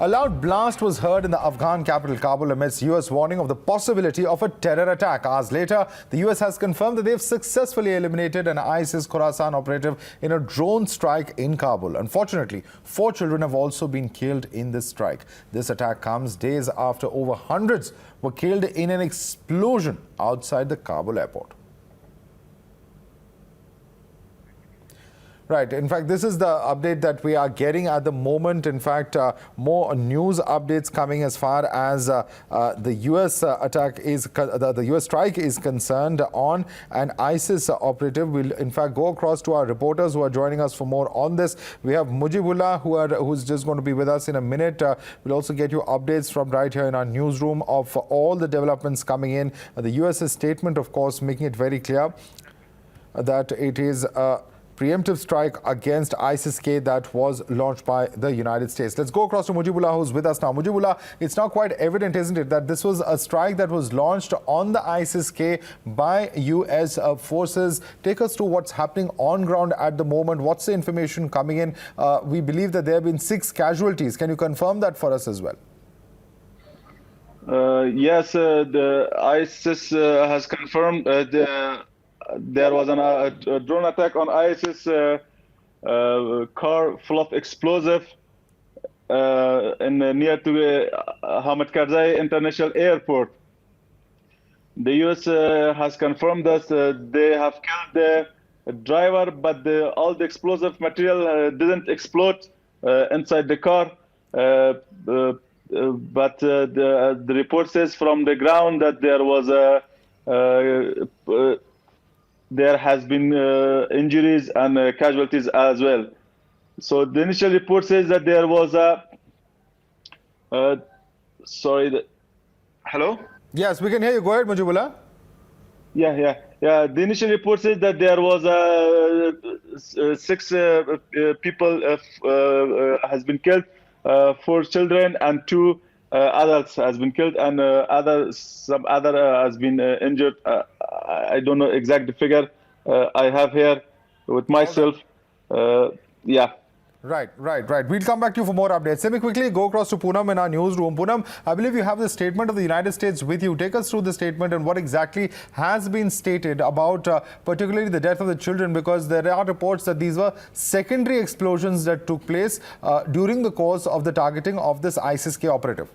A loud blast was heard in the Afghan capital Kabul amidst US warning of the possibility of a terror attack. Hours later, the US has confirmed that they've successfully eliminated an ISIS Khorasan operative in a drone strike in Kabul. Unfortunately, 4 children have also been killed in this strike. This attack comes days after over hundreds were killed in an explosion outside the Kabul airport. Right. In fact, this is the update that we are getting at the moment. In fact, more news updates coming as far as the U.S. attack is, the U.S. strike is concerned on an ISIS operative. We'll, in fact, go across to our reporters who are joining us for more on this. We have Mujibullah, who's just going to be with us in a minute. We'll also get you updates from right here in our newsroom of all the developments coming in. The U.S.'s statement, of course, making it very clear that it is preemptive strike against ISIS-K that was launched by the United States. Let's go across to Mujibullah, who's with us now. Mujibullah, it's now quite evident, isn't it, that this was a strike that was launched on the ISIS-K by U.S. forces. Take us through what's happening on ground at the moment. What's the information coming in? We believe that there have been 6 casualties. Can you confirm that for us as well? Yes, the ISIS has confirmed there was a drone attack on ISIS car full of explosive near to Hamid Karzai International Airport. The U.S. has confirmed that they have killed the driver, but all the explosive material didn't explode inside the car. But the report says from the ground that there has been injuries and casualties as well. So the initial report says that there was hello? Yes, we can hear you. Go ahead, Mujibullah. Yeah. The initial report says that there was 6 people has been killed, 4 children and 2 adults has been killed, and some other has been injured. I don't know exact figure. I have here with myself. Yeah. Right. We'll come back to you for more updates. Let me quickly go across to Poonam in our newsroom. Poonam, I believe you have the statement of the United States with you. Take us through the statement and what exactly has been stated about particularly the death of the children, because there are reports that these were secondary explosions that took place during the course of the targeting of this ISIS-K operative.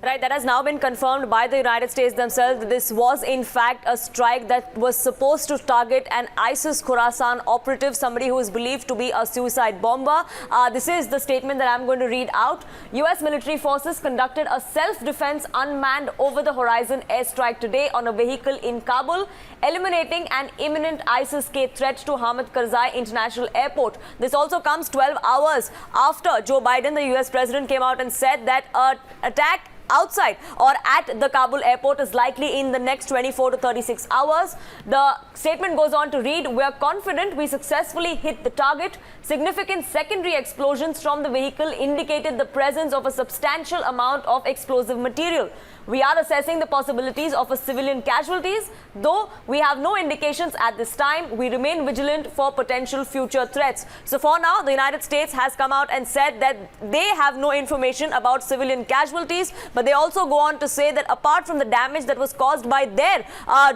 Right, that has now been confirmed by the United States themselves. This was in fact a strike that was supposed to target an ISIS Khorasan operative, somebody who is believed to be a suicide bomber. This is the statement that I'm going to read out. U.S. military forces conducted a self-defense unmanned over-the-horizon airstrike today on a vehicle in Kabul, eliminating an imminent ISIS-K threat to Hamid Karzai International Airport. This also comes 12 hours after Joe Biden, the U.S. president, came out and said that an attack outside or at the Kabul airport is likely in the next 24 to 36 hours. The statement goes on to read, "We are confident we successfully hit the target. Significant secondary explosions from the vehicle indicated the presence of a substantial amount of explosive material. We are assessing the possibilities of a civilian casualties, though we have no indications at this time. We remain vigilant for potential future threats." So for now, the United States has come out and said that they have no information about civilian casualties, but they also go on to say that apart from the damage that was caused by their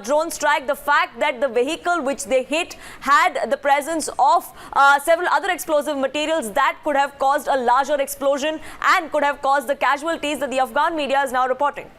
drone strike, the fact that the vehicle which they hit had the presence of several other explosive materials that could have caused a larger explosion and could have caused the casualties that the Afghan media is now reporting.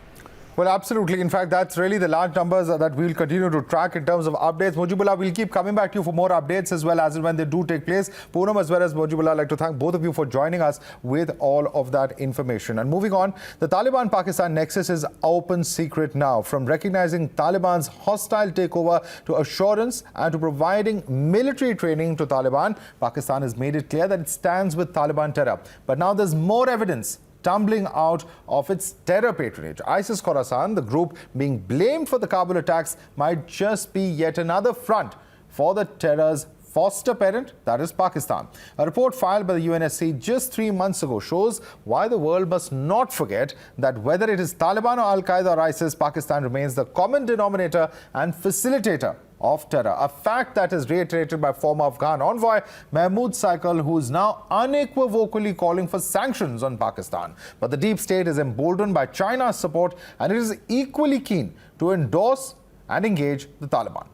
Well, absolutely. In fact, that's really the large numbers that we'll continue to track in terms of updates. Mujibullah, we'll keep coming back to you for more updates as well as when they do take place. Poonam as well as Mujibullah, I'd like to thank both of you for joining us with all of that information. And moving on, the Taliban-Pakistan nexus is open secret now. From recognizing Taliban's hostile takeover to assurance and to providing military training to Taliban, Pakistan has made it clear that it stands with Taliban terror. But now there's more evidence tumbling out of its terror patronage. ISIS Khorasan, the group being blamed for the Kabul attacks, might just be yet another front for the terror's foster parent, that is Pakistan. A report filed by the UNSC just 3 months ago shows why the world must not forget that whether it is Taliban or Al-Qaeda or ISIS, Pakistan remains the common denominator and facilitator of terror. A fact that is reiterated by former Afghan envoy Mahmoud Saikal, who is now unequivocally calling for sanctions on Pakistan. But the deep state is emboldened by China's support, and it is equally keen to endorse and engage the Taliban.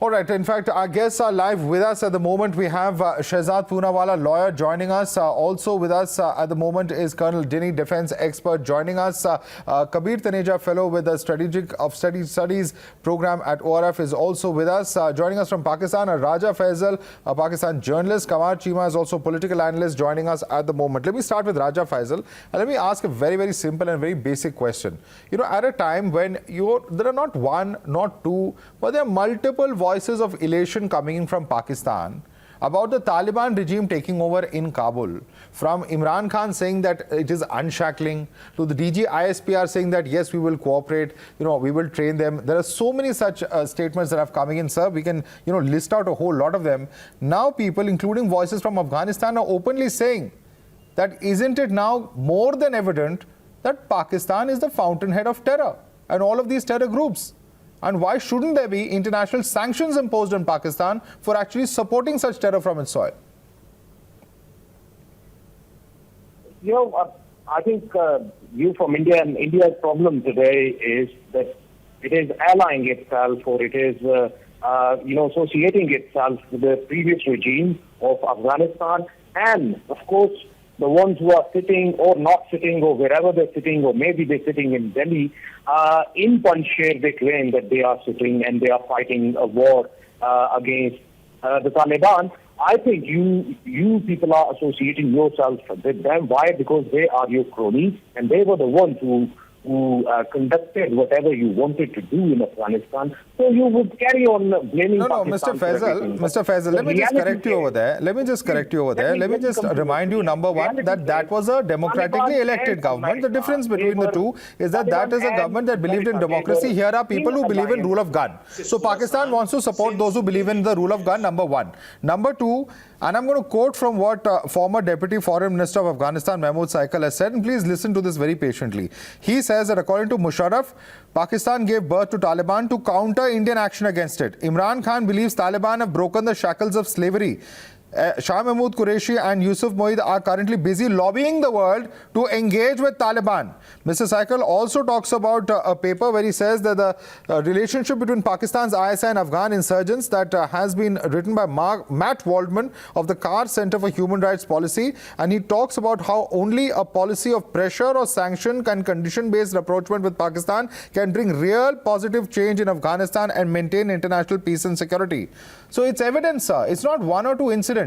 All right. In fact, our guests are live with us at the moment. We have Shehzad Poonawala, lawyer, joining us. Also with us at the moment is Colonel Dinny, defense expert, joining us. Kabir Taneja, fellow with the Strategic of Studies program at ORF, is also with us. Joining us from Pakistan, Raja Faisal, a Pakistan journalist. Kamar Chima is also political analyst, joining us at the moment. Let me start with Raja Faisal. And let me ask a very, very simple and very basic question. You know, at a time when there are not one, not two, but there are multiple voices of elation coming in from Pakistan about the Taliban regime taking over in Kabul, from Imran Khan saying that it is unshackling, to the DG ISPR saying that yes, we will cooperate, we will train them. There are so many such statements that have coming in, sir. We can list out a whole lot of them. Now people, including voices from Afghanistan, are openly saying that isn't it now more than evident that Pakistan is the fountainhead of terror and all of these terror groups? And why shouldn't there be international sanctions imposed on Pakistan for actually supporting such terror from its soil? I think you from India, and India's problem today is that it is allying itself, or it is associating itself with the previous regime of Afghanistan, and of course the ones who are sitting or not sitting, or wherever they're sitting, or maybe they're sitting in Delhi, in Panjshir they claim that they are sitting and they are fighting a war against the Taliban. I think you people are associating yourself with them. Why? Because they are your cronies, and they were the ones who conducted whatever you wanted to do in Afghanistan. So you would carry on blaming Pakistan. Mr. Faisal, let me just correct you over there. Let me just remind you, number one, that was a democratically elected government. The difference between the two is that is a government that believed in democracy. Here are people who believe in rule of gun. So Pakistan wants to support those who believe in the rule of gun, number one. Number two, and I'm going to quote from what former Deputy Foreign Minister of Afghanistan, Mahmoud Saikal, has said, and please listen to this very patiently. He says that according to Musharraf, Pakistan gave birth to Taliban to counter Indian action against it. Imran Khan believes Taliban have broken the shackles of slavery. Shah Mahmood Qureshi and Yusuf Moeed are currently busy lobbying the world to engage with Taliban. Mr. Saikal also talks about a paper where he says that the relationship between Pakistan's ISI and Afghan insurgents that has been written by Matt Waldman of the Carr Center for Human Rights Policy, and he talks about how only a policy of pressure or sanction and condition-based approachment with Pakistan can bring real positive change in Afghanistan and maintain international peace and security. So it's evidence, sir. It's not one or two incidents.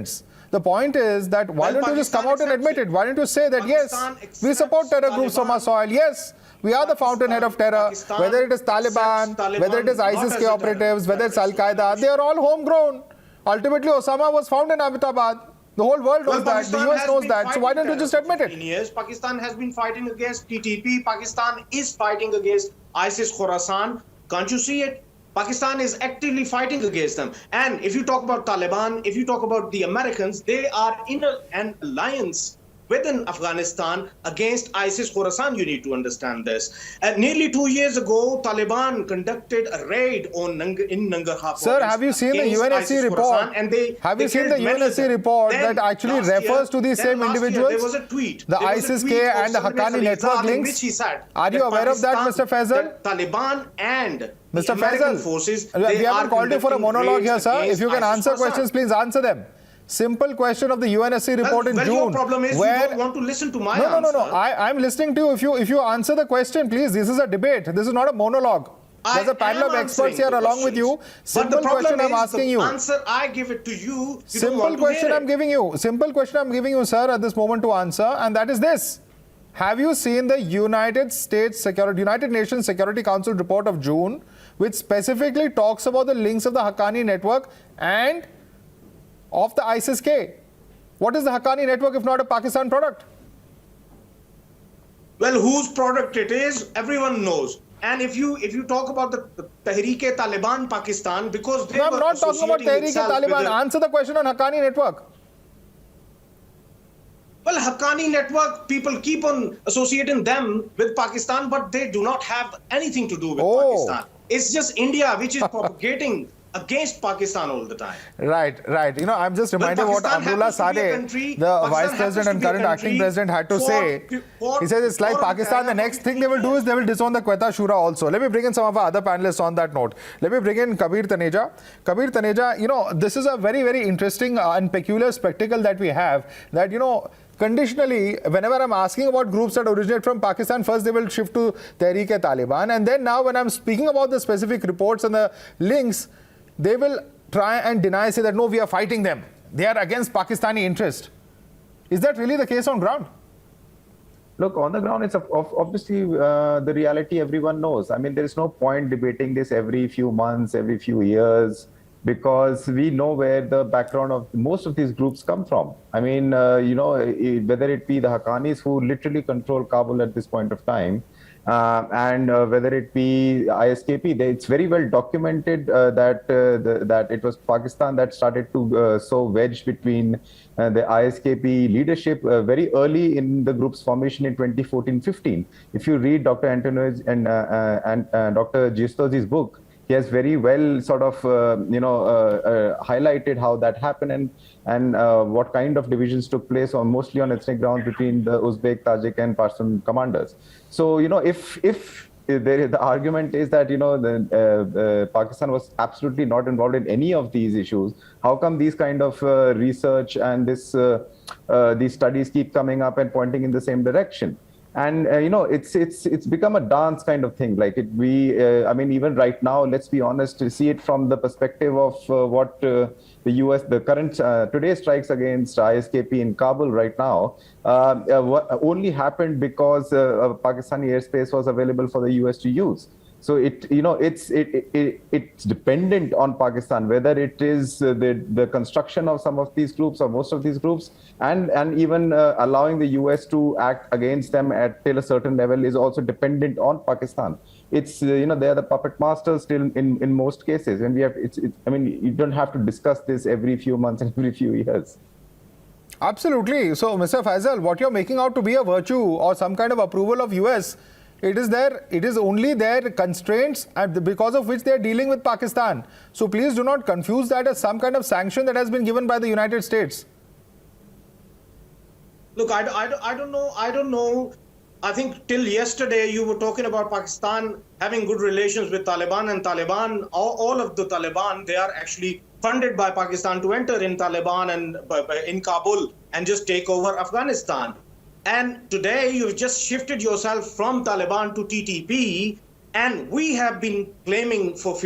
The point is that why don't you just come out and admit it? Why don't you say that, yes, we support terror groups from our soil. Yes, we are the fountainhead of terror. Whether it is Taliban, whether it is ISIS-K operatives, whether it's Al-Qaeda, they are all homegrown. Ultimately, Osama was found in Abbottabad. The whole world knows that. The US knows that. So why don't you just admit it? Years, Pakistan has been fighting against TTP. Pakistan is fighting against ISIS Khorasan. Can't you see it? Pakistan is actively fighting against them. And if you talk about Taliban, if you talk about the Americans, they are in an alliance within Afghanistan against ISIS Khorasan. You need to understand this. Nearly 2 years ago, Taliban conducted a raid in Nangarhar. Sir, have you seen the UNSC report? Have you seen the UNSC report that actually refers to these same individuals? There was a tweet. The ISIS-K and the Haqqani network links. Which he said, are you aware of that, Mr. Faisal? Taliban and Mr. Faisal, forces, we haven't called you for a monologue here, sir. If you can answer questions, please answer them. Simple question of the UNSC report in June. Your problem is you don't want to listen to my answer. No. I'm listening to you. If you answer the question, please. This is a debate. This is not a monologue. There's a panel of experts here along with you. Simple question I'm asking you. Answer I give it to you. Simple question I'm giving you. Simple question I'm giving you, sir, at this moment to answer, and that is this. Have you seen the United Nations Security Council report of June, which specifically talks about the links of the Haqqani network and of the ISIS-K? What is the Haqqani network if not a Pakistan product? Well, whose product it is, everyone knows. And if you talk about the Tehreek-e-Taliban Pakistan, because they No, I'm were not talking about associating itself with Tehreek-e-Taliban. the- Answer the question on Haqqani network. Well, Haqqani network, people keep on associating them with Pakistan, but they do not have anything to do with Pakistan. It's just India which is propagating against Pakistan all the time. Right. You know, I'm just reminded what Pakistan Abdullah happens to be a Sadeh, country- the Pakistan Vice happens President to and be a current acting country president, had to for- say. for- He says it's like for Pakistan. The next thing they will do is they will disown the Quetta Shura also. Let me bring in some of our other panelists on that note. Let me bring in Kabir Taneja. Kabir Taneja, you know, this is a very, very interesting and peculiar spectacle that we have. That, you know, conditionally, whenever I'm asking about groups that originate from Pakistan, first they will shift to Tehreek-e-Taliban. And then now when I'm speaking about the specific reports and the links, they will try and deny, say that, no, we are fighting them. They are against Pakistani interest. Is that really the case on ground? Look, on the ground, it's obviously the reality everyone knows. I mean, there is no point debating this every few months, every few years, because we know where the background of most of these groups come from. I mean, you know, whether it be the Haqqanis who literally control Kabul at this point of time, and whether it be ISKP, it's very well documented that it was Pakistan that started to sow wedge between the ISKP leadership very early in the group's formation in 2014-15. If you read Dr. Antonio's and Dr. Giustosi's book, he has very well sort of, highlighted how that happened and what kind of divisions took place mostly on ethnic grounds between the Uzbek, Tajik and Pashtun commanders. So, you know, if the argument is that, you know, Pakistan was absolutely not involved in any of these issues, how come these kind of research and these studies keep coming up and pointing in the same direction? And you know, it's become a dance kind of thing. Like I mean, even right now, let's be honest, to see it from the perspective of what the US, the current today's strikes against ISKP in Kabul right now, only happened because Pakistani airspace was available for the US to use. So it's dependent on Pakistan, whether it is the construction of some of these groups or most of these groups, and even allowing the US to act against them till a certain level is also dependent on Pakistan. It's they are the puppet masters still in most cases, and I mean, you don't have to discuss this every few months and every few years. Absolutely. So, Mr. Faisal, what you're making out to be a virtue or some kind of approval of US, it is only their constraints because of which they are dealing with Pakistan. So please do not confuse that as some kind of sanction that has been given by the United States. Look, I don't know. I think till yesterday you were talking about Pakistan having good relations with Taliban, and Taliban, all of the Taliban, they are actually funded by Pakistan to enter in Taliban and in Kabul and just take over Afghanistan. And today you've just shifted yourself from Taliban to TTP, and we have been claiming for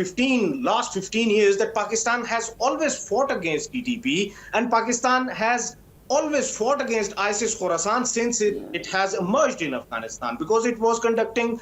last 15 years that Pakistan has always fought against TTP, and Pakistan has always fought against ISIS Khorasan since it has emerged in Afghanistan, because it was conducting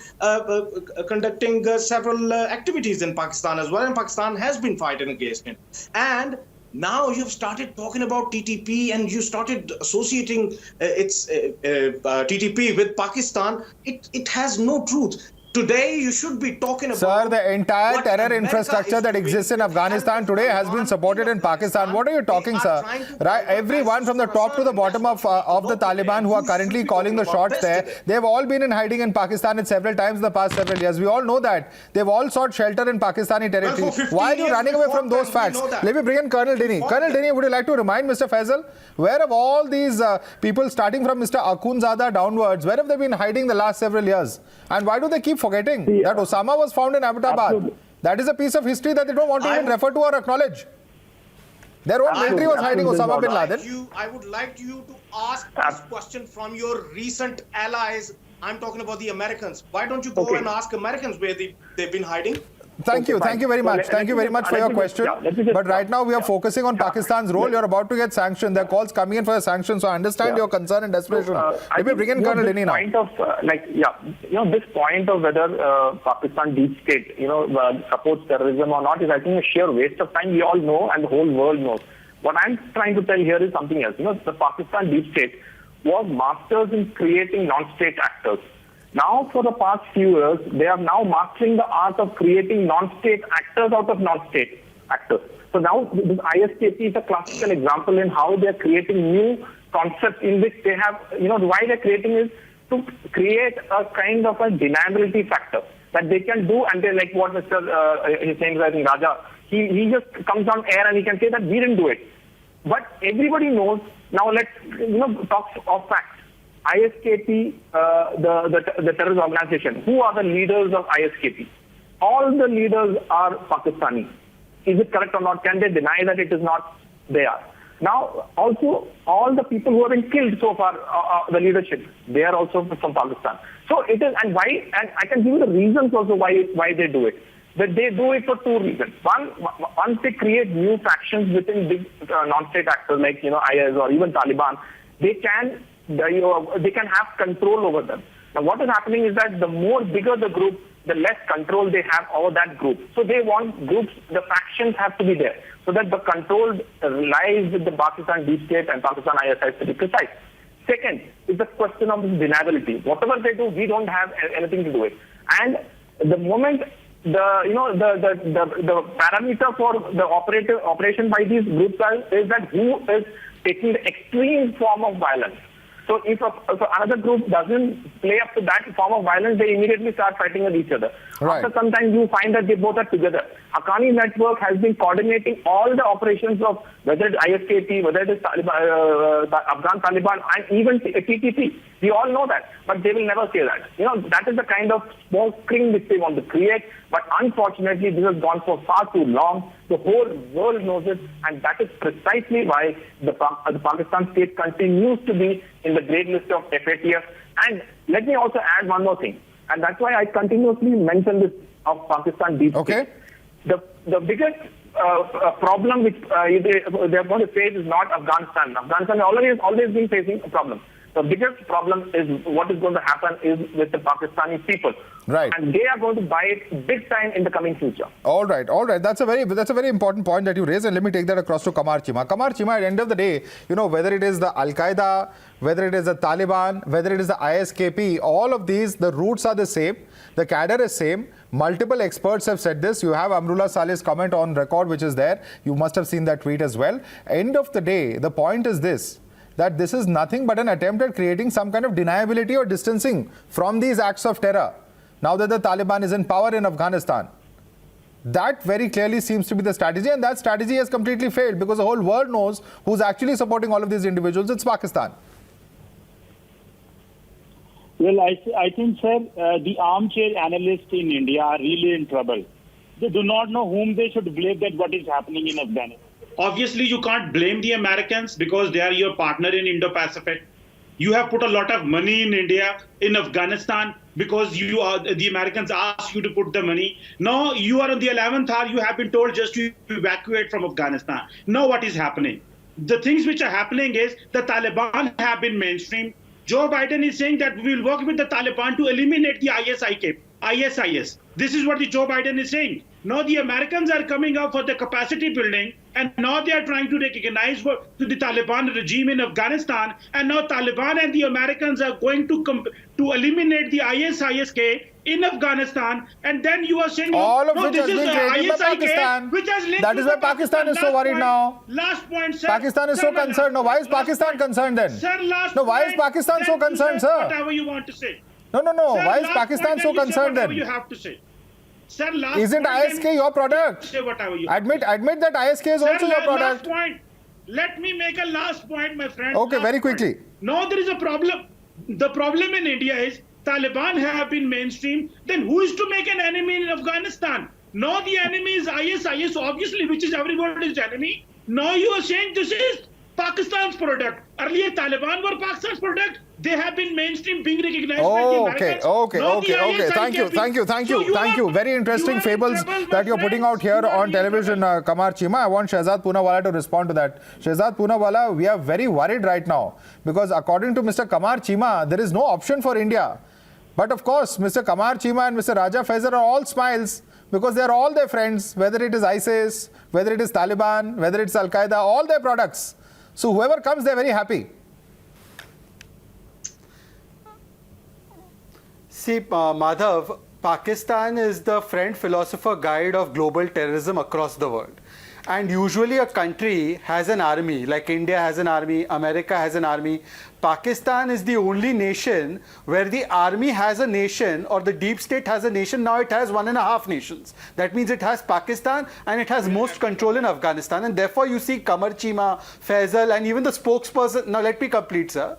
several activities in Pakistan as well, and Pakistan has been fighting against it. And now you've started talking about TTP and you started associating TTP with Pakistan. It has no truth. Today, you should be talking about... Sir, the entire terror infrastructure that exists in Afghanistan today has been supported in Pakistan. What are you talking, sir? Right, everyone from the top to the bottom of the Taliban who are currently calling the shots there, they've all been in hiding in Pakistan at several times in the past several years. We all know that. They've all sought shelter in Pakistani territory. Why are you running away from those facts? Let me bring in Colonel Dini. Colonel Dini, would you like to remind Mr. Faisal, where have all these people, starting from Mr. Akhundzada downwards, where have they been hiding the last several years? And why do they keep forgetting that Osama was found in Abbottabad? Absolutely. That is a piece of history that they don't want to even refer to or acknowledge. Their own military was hiding Osama bin Laden. I would like you to ask this question from your recent allies. I'm talking about the Americans. Why don't you go and ask Americans where they've been hiding? Thank you very much. Thank you very much for your question. But right now we are focusing on Pakistan's role. You're about to get sanctioned. There are calls coming in for a sanction. So I understand your concern and desperation. Let me bring in Colonel Dini now. This point of whether Pakistan deep state, supports terrorism or not is, I think, a sheer waste of time. We all know, and the whole world knows. What I'm trying to tell here is something else. The Pakistan deep state was masters in creating non-state actors. Now, for the past few years, they are now mastering the art of creating non-state actors out of non-state actors. So now this ISKP is a classical example in how they are creating new concepts in which they have, why they're creating is to create a kind of a deniability factor that they can do, and they like what Mr. His name is, I think, Raja. He just comes on air and he can say that we didn't do it. But everybody knows. Now let's talk of facts. ISKP, the terrorist organization. Who are the leaders of ISKP? All the leaders are Pakistani. Is it correct or not? Can they deny that it is not? They are. Now, also, all the people who have been killed so far, the leadership, they are also from Pakistan. So it is, and why? And I can give you the reasons also why they do it. That they do it for two reasons. One, once they create new factions within big non-state actors like IS or even Taliban, they can have control over them. Now, what is happening is that the more bigger the group, the less control they have over that group. So they want groups, the factions have to be there, so that the control lies with the Pakistan deep state and Pakistan ISI to be precise. Second is the question of deniability. Whatever they do, we don't have anything to do with. And the moment the parameter for the operation by these groups is that who is taking the extreme form of violence. So if another group doesn't play up to that form of violence, they immediately start fighting with each other. Right. After some time, you find that they both are together. Haqqani network has been coordinating all the operations of whether it's ISKP, whether it is Afghan-Taliban, and even TTP. We all know that, but they will never say that. That is the kind of small screen which they want to create. But unfortunately, this has gone for far too long. The whole world knows it, and that is precisely why the Pakistan state continues to be in the grey list of FATF. And let me also add one more thing, and that's why I continuously mention this of Pakistan deep state. Okay. The biggest problem which they're going to face is not Afghanistan. Afghanistan has always been facing a problem. The biggest problem is what is going to happen is with the Pakistani people. Right. And they are going to buy it big time in the coming future. All right. That's a very important point that you raised, and let me take that across to Qamar Chima. Qamar Chima, at the end of the day, whether it is the Al-Qaeda, whether it is the Taliban, whether it is the ISKP, all of these, the roots are the same, the cadre is same. Multiple experts have said this. You have Amrullah Saleh's comment on record, which is there. You must have seen that tweet as well. End of the day, the point is this, that this is nothing but an attempt at creating some kind of deniability or distancing from these acts of terror. Now that the Taliban is in power in Afghanistan, that very clearly seems to be the strategy, and that strategy has completely failed because the whole world knows who's actually supporting all of these individuals. It's Pakistan. Well, I think, sir, the armchair analysts in India are really in trouble. They do not know whom they should blame that what is happening in Afghanistan. Obviously, you can't blame the Americans because they are your partner in Indo-Pacific. You have put a lot of money in India, in Afghanistan, because the Americans asked you to put the money. Now you are on the 11th hour, you have been told just to evacuate from Afghanistan. Now what is happening? The things which are happening is the Taliban have been mainstream. Joe Biden is saying that we will work with the Taliban to eliminate the ISIS. This is what the Joe Biden is saying. Now the Americans are coming up for the capacity building, and now they are trying to recognize to the Taliban regime in Afghanistan, and now Taliban and the Americans are going to eliminate the ISIS in Afghanistan, and then you are saying all of no, which this has is been created by Pakistan. Which has linked that to is why Pakistan is so worried now. Last point, sir. Pakistan is so concerned. No, why is Pakistan concerned then? Sir, no, why is Pakistan so concerned, sir? Whatever you want to say. No. Sir, why is Pakistan so concerned then? You have to say. Sir, isn't ISK your product? Say whatever you admit that ISK is also your product. Last point. Let me make a last point, my friend. Okay, very quickly. No, there is a problem. The problem in India is Taliban have been mainstream. Then who is to make an enemy in Afghanistan? No, the enemy is ISIS, obviously, which is everybody's enemy. Now you are saying this is Pakistan's product. Earlier, Taliban were Pakistan's product. They have been mainstream, being recognized by the Americans. Okay. Thank you. Very interesting fables that you're putting out here on television, Qamar Chima. I want Shehzad Poonawala to respond to that. Shehzad Poonawala, we are very worried right now because according to Mr. Qamar Chima, there is no option for India. But of course, Mr. Qamar Chima and Mr. Raja Faizer are all smiles because they are all their friends, whether it is ISIS, whether it is Taliban, whether it's Al-Qaeda, all their products. So whoever comes, they're very happy. See, Madhav, Pakistan is the friend, philosopher, guide of global terrorism across the world. And usually a country has an army, like India has an army, America has an army. Pakistan is the only nation where the army has a nation, or the deep state has a nation. Now it has 1.5 nations. That means it has Pakistan and it has most control in Afghanistan. And therefore you see Qamar Chima, Faisal, and even the spokesperson. Now let me complete, sir.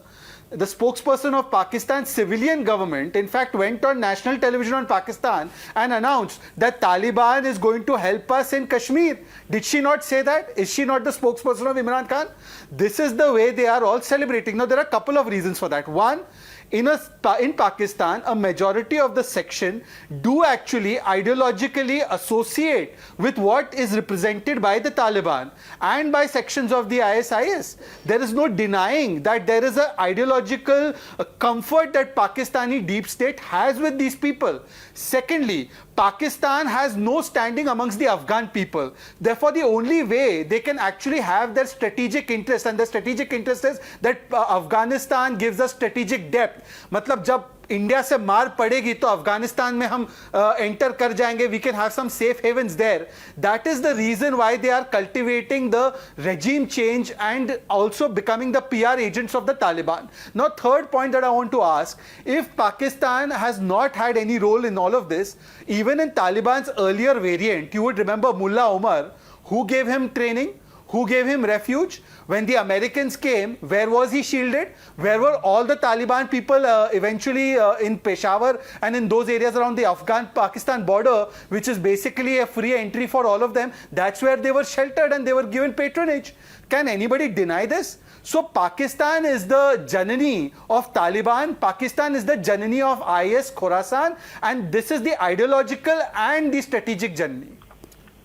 The spokesperson of Pakistan's civilian government, in fact, went on national television on Pakistan and announced that Taliban is going to help us in Kashmir. Did she not say that? Is she not the spokesperson of Imran Khan? This is the way they are all celebrating. Now, there are a couple of reasons for that. One, in Pakistan, a majority of the section do actually ideologically associate with what is represented by the Taliban and by sections of the ISIS. There is no denying that there is an ideological comfort that Pakistani deep state has with these people. Secondly, Pakistan has no standing amongst the Afghan people. Therefore, the only way they can actually have their strategic interest, and the strategic interest is that Afghanistan gives us strategic depth. मतलब जब India से मार पड़ेगी तो अफगानिस्तान में हम enter कर जाएंगे, we can have some safe havens there. That is the reason why they are cultivating the regime change and also becoming the PR agents of the Taliban. Now, third point that I want to ask, if Pakistan has not had any role in all of this, even in Taliban's earlier variant, you would remember Mullah Omar, who gave him training, who gave him refuge. When the Americans came, where was he shielded? Where were all the Taliban people eventually in Peshawar and in those areas around the Afghan-Pakistan border, which is basically a free entry for all of them? That's where they were sheltered and they were given patronage. Can anybody deny this? So Pakistan is the Janani of Taliban, Pakistan is the Janani of IS Khorasan, and this is the ideological and the strategic Janani.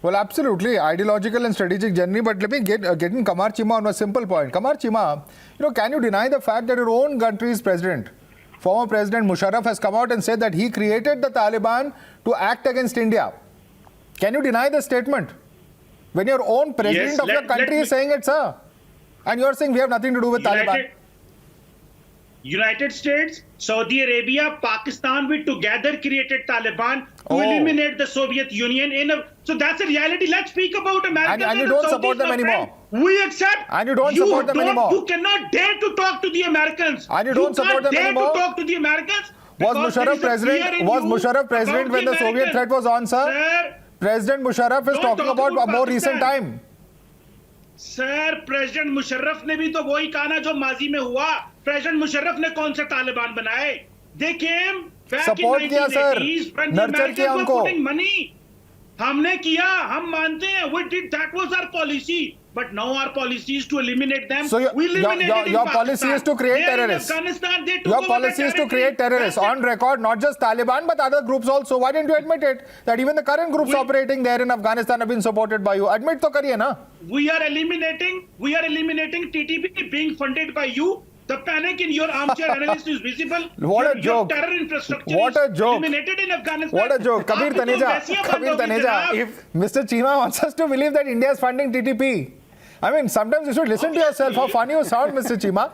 Well, absolutely, ideological and strategic journey. But let me get in Qamar Chima on a simple point. Qamar Chima, can you deny the fact that your own country's president, former President Musharraf, has come out and said that he created the Taliban to act against India? Can you deny the statement when your own president of your country is saying it, sir? And you're saying we have nothing to do with Taliban? United States, Saudi Arabia, Pakistan, we together created Taliban to eliminate the Soviet Union. So that's a reality. Let's speak about America. And you don't support them anymore. We accept. And you don't support them anymore. You cannot dare to talk to the Americans. And you don't support them anymore. You can't dare to talk to the Americans. Was Musharraf president when the Soviet threat was on, sir? Sir, President Musharraf is talking about a more recent time. Sir president Musharraf ने भी तो वही कहा ना जो माजी में हुआ. प्रेसिडेंट मुशर्रफ ने कौन से तालिबान बनाए? They came back in 1980s when the Americans were putting money. हमने किया, हम मानते हैं. We did, that was our policy. But now our policy is to eliminate them. So your policy is to create terrorists. Your policy is to create terrorists on record, not just Taliban but other groups also. Why didn't you admit it? That even the current groups operating there in Afghanistan have been supported by you. Admit to kariye na. We are eliminating TTP being funded by you. The panic in your armchair analyst is visible. What a joke. Your terror infrastructure what a joke. eliminated in Afghanistan. What a joke. Kabir Taneja, if Mr. Chima wants us to believe that India is funding TTP, I mean, sometimes you should listen to yourself. How funny you sound, Mr. Chima.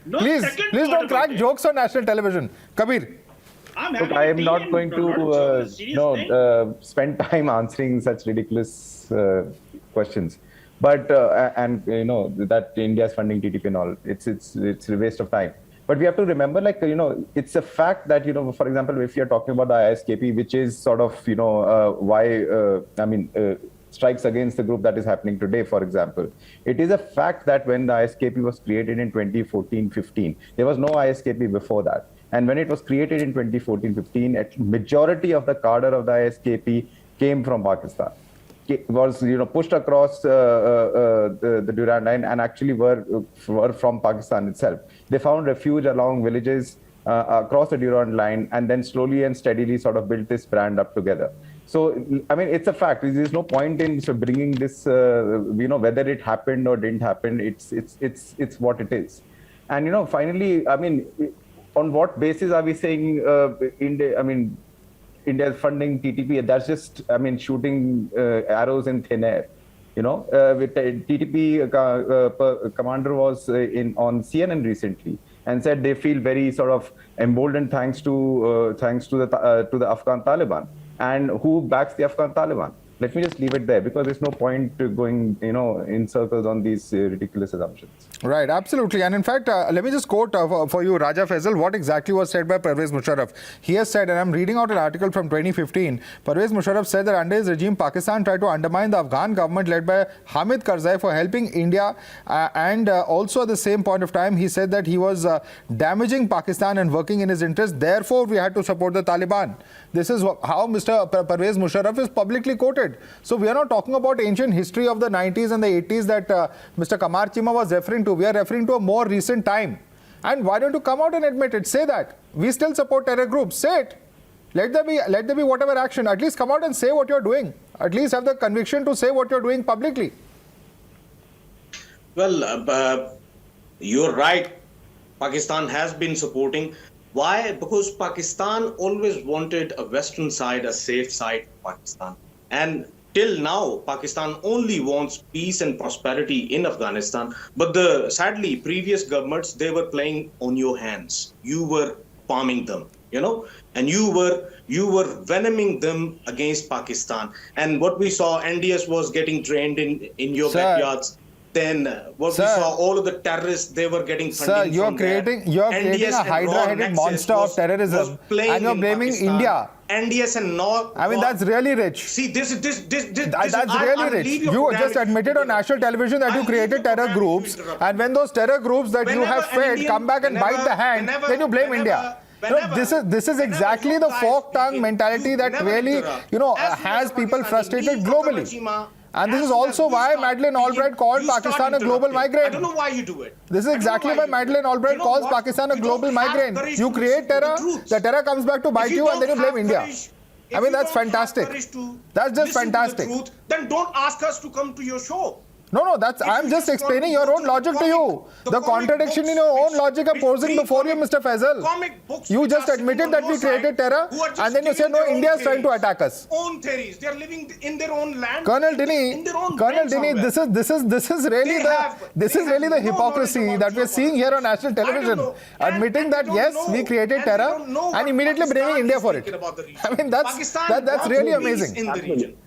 No, please don't crack jokes on national television. Kabir. Look, I am not going to spend time answering such ridiculous questions. But that India is funding TTP and all, it's a waste of time. But we have to remember, it's a fact that, for example, if you're talking about the ISKP, which is sort of, strikes against the group that is happening today, for example. It is a fact that when the ISKP was created in 2014-15, there was no ISKP before that. And when it was created in 2014-15, a majority of the cadre of the ISKP came from Pakistan. It was pushed across the Durand line and actually were from Pakistan itself. They found refuge along villages across the Durand line and then slowly and steadily sort of built this brand up together. So, I mean, it's a fact. There's no point in bringing this, whether it happened or didn't happen. It's what it is. And, finally, I mean, on what basis are we saying India is funding TTP? That's just, shooting arrows in thin air. With TTP commander was on CNN recently. and said they feel very sort of emboldened thanks to the Afghan-Taliban. And who backs the Afghan-Taliban? Let me just leave it there, because there's no point to going, in circles on these ridiculous assumptions. Right, absolutely. And in fact, let me just quote for you, Raja Faisal, what exactly was said by Pervez Musharraf. He has said, and I'm reading out an article from 2015, Pervez Musharraf said that under his regime, Pakistan tried to undermine the Afghan government led by Hamid Karzai for helping India. And also at the same point of time, he said that he was damaging Pakistan and working in his interest. Therefore, we had to support the Taliban. This is how Mr. Pervez Musharraf is publicly quoted. So we are not talking about ancient history of the 90s and the 80s that Mr. Kamar Chima was referring to. We are referring to a more recent time. And why don't you come out and admit it? Say that. We still support terror groups. Say it. Let there be whatever action. At least come out and say what you're doing. At least have the conviction to say what you're doing publicly. Well, you're right. Pakistan has been supporting. Why? Because Pakistan always wanted a Western side, a safe side for Pakistan. And till now, Pakistan only wants peace and prosperity in Afghanistan. But sadly, previous governments, they were playing on your hands. You were farming them, and you were venoming them against Pakistan. And what we saw, NDS was getting drained in your backyards. Then we saw all of the terrorists, they were getting funding. You're creating a hydra-headed monster of terrorism, and you're blaming India. NDS and North. I mean, that's really rich. See, that's really rich. You just admitted on national television that you created terror groups, and when those terror groups that you have fed come back and bite the hand, then you blame India. This is exactly the fork-tongue mentality that really, has people frustrated globally. And this is also why Madeleine Albright called Pakistan a global migraine. I don't know why you do it. This is exactly why Madeleine Albright calls Pakistan a global migraine. You create terror, the terror comes back to bite you, and then you blame India. I mean, that's fantastic. That's just fantastic. Then don't ask us to come to your show. No, I'm just explaining your own logic to you. The contradiction in your own logic are posing before you, Mr. Faisal. You just admitted that we created terror, and then you said, no, India is trying to attack us. Own theories. They are living in their own land. Colonel Dini, this is really the hypocrisy that we are seeing here on national television. Admitting that yes, we created terror, and immediately blaming India for it. I mean, that's really amazing.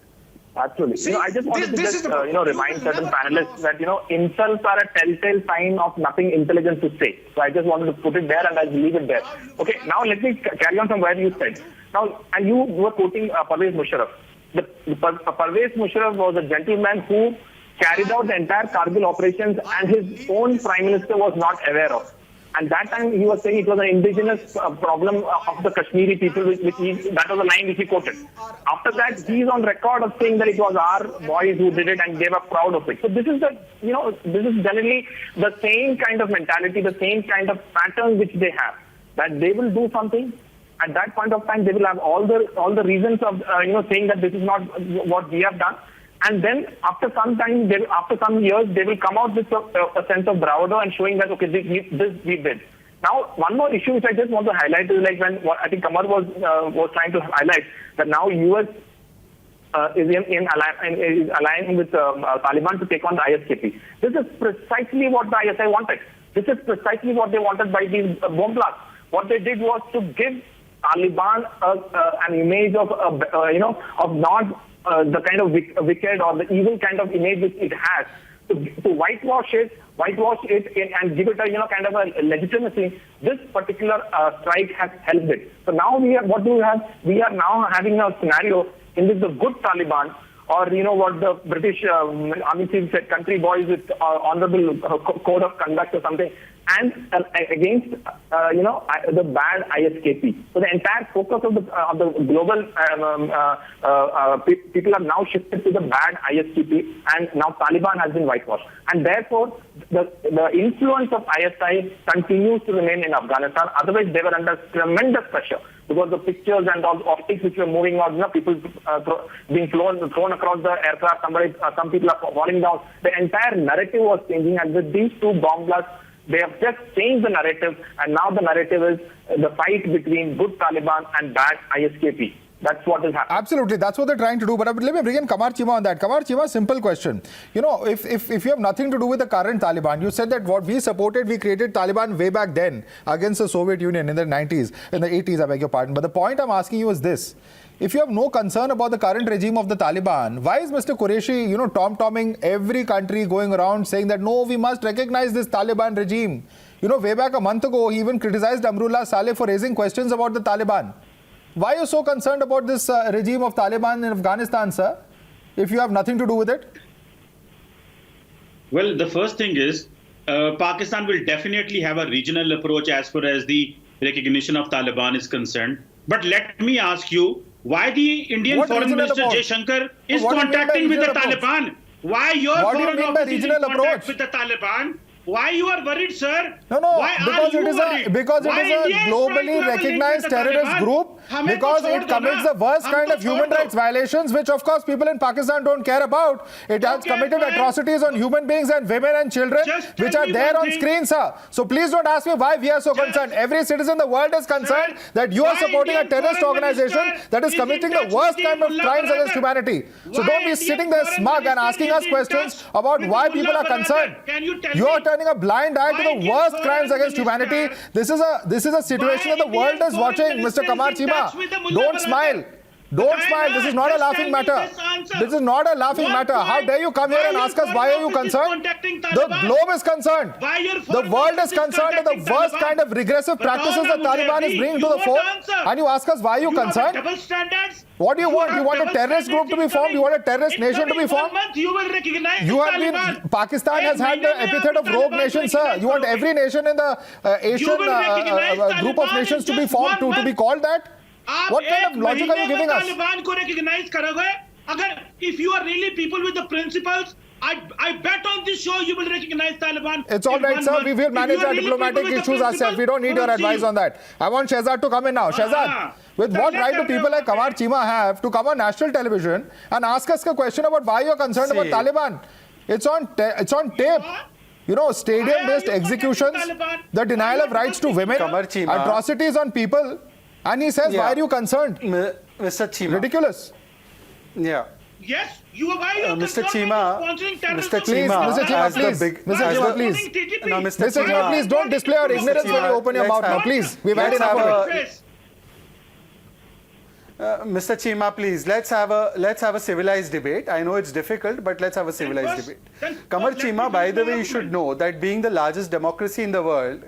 Absolutely. I just wanted to remind certain panelists that, insults are a telltale sign of nothing intelligent to say. So I just wanted to put it there, and I'll leave it there. Okay, now let me carry on from where you said. Now, and you were quoting Pervez Musharraf. Pervez Musharraf was a gentleman who carried out the entire Kargil operations, and his own prime minister was not aware of. And that time he was saying it was an indigenous problem of the Kashmiri people, that was the line which he quoted. After that, he is on record of saying that it was our boys who did it and they were proud of it. So this is this is generally the same kind of mentality, the same kind of pattern which they have. That they will do something. At that point of time, they will have all the reasons of saying that this is not what we have done. And then after some time, after some years, they will come out with a sense of bravado and showing that, okay, this we did. Now, one more issue which I just want to highlight is like when I think Kamar was trying to highlight that now US is aligning with Taliban to take on the ISKP. This is precisely what the ISI wanted. This is precisely what they wanted by these bomb blasts. What they did was to give Taliban an image of not the kind of wicked or the evil kind of image which it has, to whitewash it and give it a kind of a legitimacy. This particular strike has helped it. So now we are now having a scenario in which the good Taliban, or what the British Army chief said, country boys with honorable code of conduct or something, and against the bad ISKP. So the entire focus of the global people are now shifted to the bad ISKP, and now Taliban has been whitewashed. And therefore, the influence of ISI continues to remain in Afghanistan. Otherwise, they were under tremendous pressure because the pictures and all the optics which were moving on, people being thrown across the aircraft, some people are falling down. The entire narrative was changing, and with these two bomb blasts, they have just changed the narrative, and now the narrative is the fight between good Taliban and bad ISKP. That's what is happening. Absolutely, that's what they're trying to do. But let me bring in Kamar Chima on that. Kamar Chima, simple question. You know, if you have nothing to do with the current Taliban, you said that what we supported, we created Taliban way back then against the Soviet Union in the 90s, in the 80s, I beg your pardon. But the point I'm asking you is this. If you have no concern about the current regime of the Taliban, why is Mr. Qureshi, tom-tomming every country, going around saying that, no, we must recognize this Taliban regime? You know, way back a month ago, he even criticized Amrullah Saleh for raising questions about the Taliban. Why are you so concerned about this regime of Taliban in Afghanistan, sir, if you have nothing to do with it? Well, the first thing is, Pakistan will definitely have a regional approach as far as the recognition of Taliban is concerned. But let me ask you, why the Indian Foreign Minister Jaishankar is contacting with the Taliban? Why your foreign office is in contact with the Taliban? Why you are worried, sir? No, because it is a globally recognized terrorist group, because it commits the worst kind of human rights violations, which of course people in Pakistan don't care about. It has committed atrocities on human beings and women and children, which are there on screen, sir. So please don't ask me why we are so concerned. Every citizen in the world is concerned that you are supporting a terrorist organization that is committing the worst kind of crimes against humanity. So don't be sitting there smug and asking us questions about why people are concerned. You are turning a blind eye to the worst crimes against humanity. This is a situation that the world is watching, Mr. Kamar Chima. Don't smile. Don't smile. This is not a laughing matter. This is not a laughing matter. How dare you come here and ask us why are you concerned? The globe is concerned. The world is concerned at the worst kind of regressive practices the Taliban is bringing to the fore. And you ask us why are you concerned? What do you want? You want a terrorist group to be formed? You want a terrorist nation to be formed? You have been, Pakistan has had the epithet of rogue nation, sir. You want every nation in the Asian group of nations to be formed, to be called that? What kind of logic are you giving us? If you are really people with the principles, I bet on this show you will recognize Taliban. It's all right, sir. We will manage our diplomatic issues ourselves. We don't need your advice on that. I want Shehzad to come in now. Shehzad, with what right do people like Kamar Chima have to come on national television and ask us a question about why you are concerned about Taliban? It's on tape. You know, stadium-based executions, the denial of rights to women, atrocities on people. And he says, why are you concerned? Mr. Chima. Ridiculous. Yeah. Yes, you are why Mr. Chima, Mr. Chima, please don't display your ignorance when you open your mouth now, please. We've had enough of it. Mr. Chima, please, let's have a civilized debate. I know it's difficult, but let's have a civilized debate. Kamar Chima, by the way, you should know that being the largest democracy in the world,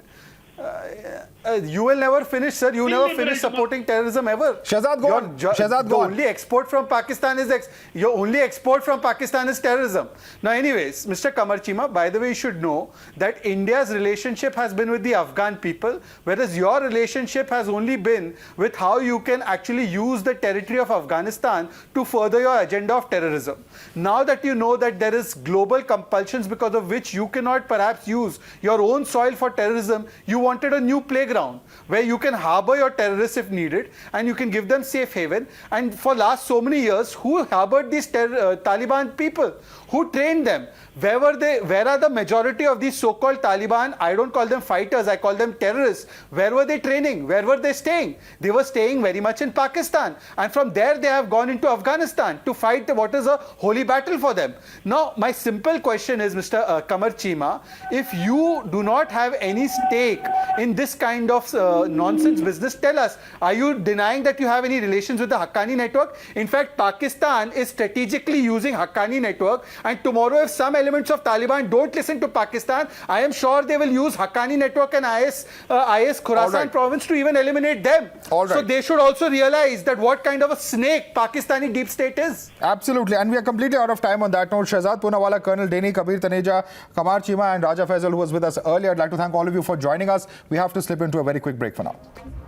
you will never finish, sir. You never finish supporting terrorism ever. Shehzad, go on. Shehzad, go on. Only export from Pakistan is your only export from Pakistan is terrorism. Now, anyways, Mr. Kamar Chima, by the way, you should know that India's relationship has been with the Afghan people, whereas your relationship has only been with how you can actually use the territory of Afghanistan to further your agenda of terrorism. Now that you know that there is global compulsions because of which you cannot perhaps use your own soil for terrorism, you wanted a new playground where you can harbor your terrorists if needed and you can give them safe haven. And for last so many years, who harbored these Taliban people? Who trained them? Where were they? Where are the majority of these so-called Taliban? I don't call them fighters, I call them terrorists. Where were they training? Where were they staying? They were staying very much in Pakistan. And from there they have gone into Afghanistan to fight what is a holy battle for them. Now, my simple question is, Mr. Kamar Chima, if you do not have any stake in this kind of nonsense business, tell us, are you denying that you have any relations with the Haqqani network? In fact, Pakistan is strategically using Haqqani network, and tomorrow if some elements of Taliban don't listen to Pakistan, I am sure they will use Haqqani network and IS Khorasan province to even eliminate them. So they should also realize that what kind of a snake Pakistani deep state is. Absolutely, and we are completely out of time on that note. Shehzad Poonawala, Colonel Deni, Kabir Taneja, Kamar Chima and Raja Faisal, who was with us earlier. I'd like to thank all of you for joining us. We have to slip into a very quick break for now.